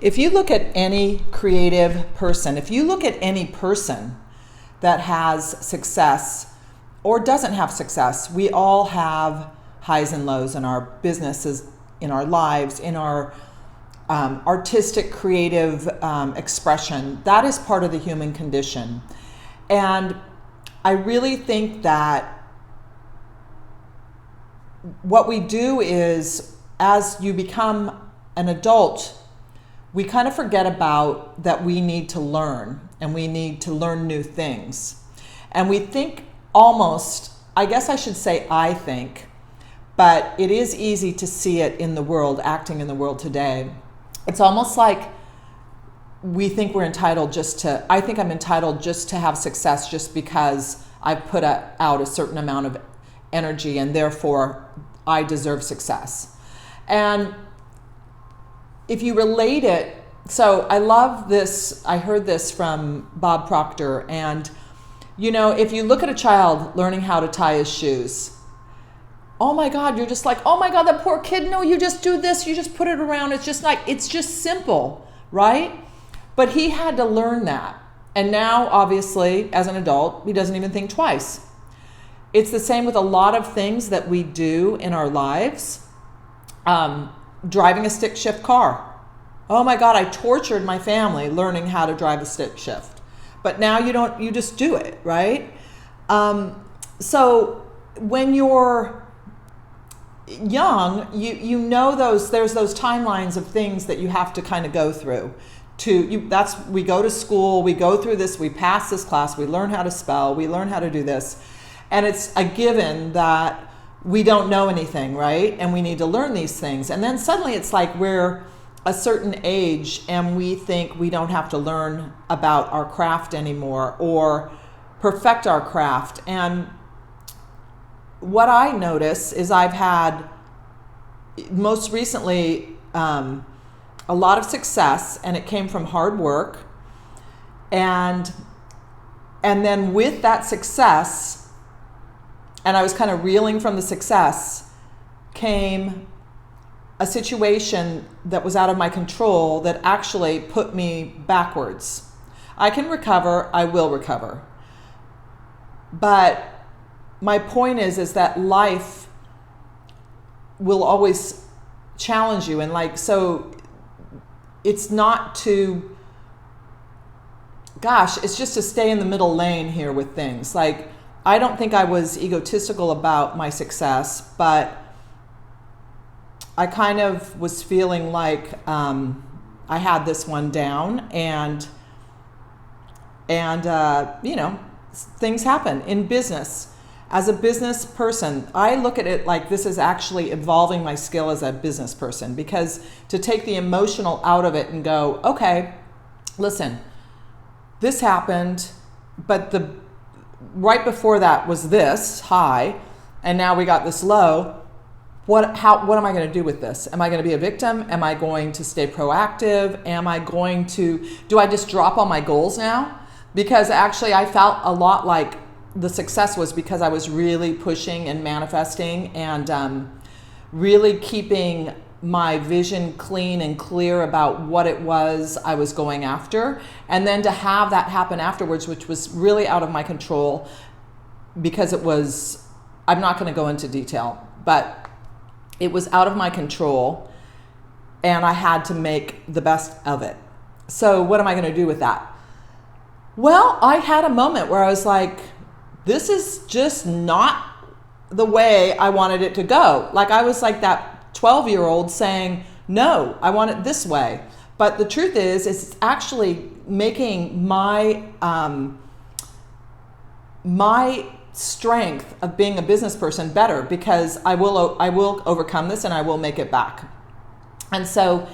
If you look at any creative person, if you look at any person that has success or doesn't have success, we all have highs and lows in our businesses, in our lives, in our artistic, creative expression. That is part of the human condition. And I really think that what we do is, as you become an adult, we kind of forget about that we need to learn, and we need to learn new things. And we think almost, I guess I should say I think, but it is easy to see it in the world, acting in the world today. It's almost like we think we're entitled I think I'm entitled just to have success just because I've put out a certain amount of energy and therefore I deserve success. And if you relate it, so I love this, I heard this from Bob Proctor, and if you look at a child learning how to tie his shoes, oh my God, you're just like, oh my God, that poor kid, no, you just do this, you just put it around, it's just simple, right? But he had to learn that. And now, obviously, as an adult, he doesn't even think twice. It's the same with a lot of things that we do in our lives. Driving a stick shift car. Oh my God, I tortured my family learning how to drive a stick shift. But now you just do it, right? So when you're young, there's those timelines of things that you have to kind of go through. We go to school, we go through this, we pass this class, we learn how to spell, we learn how to do this. And it's a given that we don't know anything, right? And we need to learn these things. And then suddenly it's like we're a certain age and we think we don't have to learn about our craft anymore or perfect our craft. And what I notice is I've had most recently a lot of success, and it came from hard work. And then with that success, and I was kind of reeling from the success, came a situation that was out of my control that actually put me backwards. I can recover, I will recover. But my point is that life will always challenge you. And so it's not to, it's just to stay in the middle lane here with things. I don't think I was egotistical about my success, but I kind of was feeling like I had this one down, and things happen in business. As a business person, I look at it like this is actually evolving my skill as a business person, because to take the emotional out of it and go, okay, listen, this happened, but right before that was this high, and now we got this low. What am I going to do with this? Am I going to be a victim? Am I going to stay proactive? Do I just drop all my goals now? Because actually I felt a lot like the success was because I was really pushing and manifesting and really keeping my vision clean and clear about what it was I was going after. And then to have that happen afterwards, which was really out of my control, because I'm not going to go into detail, but it was out of my control and I had to make the best of it. So what am I going to do with that? Well, I had a moment where I was like, this is just not the way I wanted it to go. I was like that 12-year-old saying, no, I want it this way. But the truth is, it's actually making my strength of being a business person better, because I will overcome this and I will make it back. And so,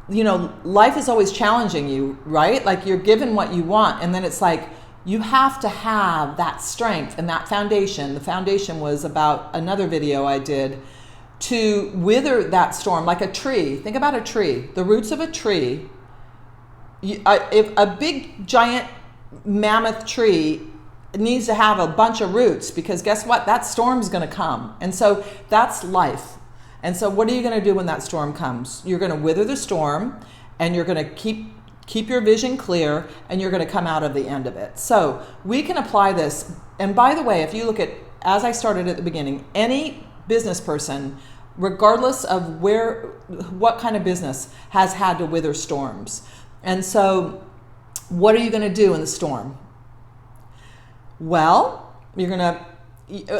life is always challenging you, right? You're given what you want, and then it's like you have to have that strength and that foundation. The foundation was about another video I did, to wither that storm like a tree. Think about a tree, the roots of a tree. If a big giant mammoth tree needs to have a bunch of roots, because guess what? That storm's going to come. And so that's life. And so what are you going to do when that storm comes? You're going to wither the storm, and you're going to keep your vision clear, and you're going to come out of the end of it. So we can apply this. And by the way, if you look at, as I started at the beginning, any business person, regardless of what kind of business, has had to wither storms. And so what are you going to do in the storm? Well, you're going to,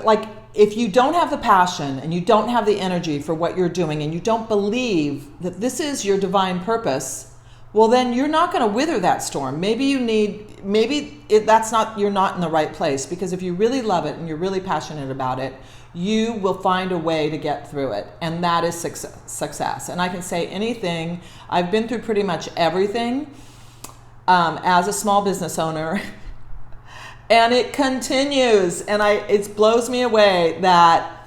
like, if you don't have the passion and you don't have the energy for what you're doing, and you don't believe that this is your divine purpose, well, then you're not going to wither that storm. You're not in the right place, because if you really love it and you're really passionate about it, you will find a way to get through it. And that is success. And I can say anything. I've been through pretty much everything as a small business owner. And it continues. And it blows me away that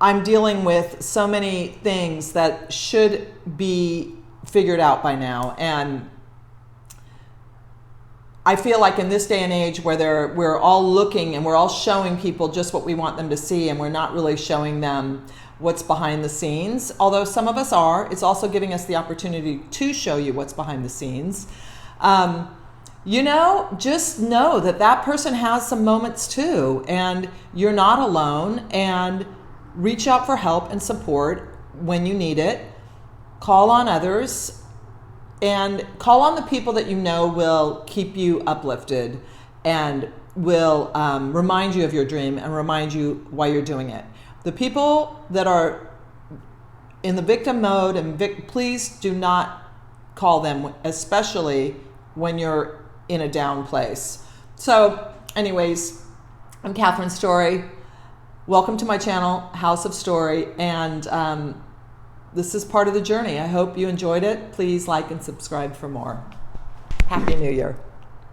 I'm dealing with so many things that should be figured out by now. And I feel like in this day and age where we're all looking and we're all showing people just what we want them to see, and we're not really showing them what's behind the scenes, although some of us are, it's also giving us the opportunity to show you what's behind the scenes. Just know that person has some moments too, and you're not alone, and reach out for help and support when you need it. Call on others, and call on the people that you know will keep you uplifted and will remind you of your dream and remind you why you're doing it. The people that are in the victim mode, and please do not call them, especially when you're in a down place. So anyways, I'm Catherine Story. Welcome to my channel, House of Story, and this is part of the journey. I hope you enjoyed it. Please like and subscribe for more. Happy New Year.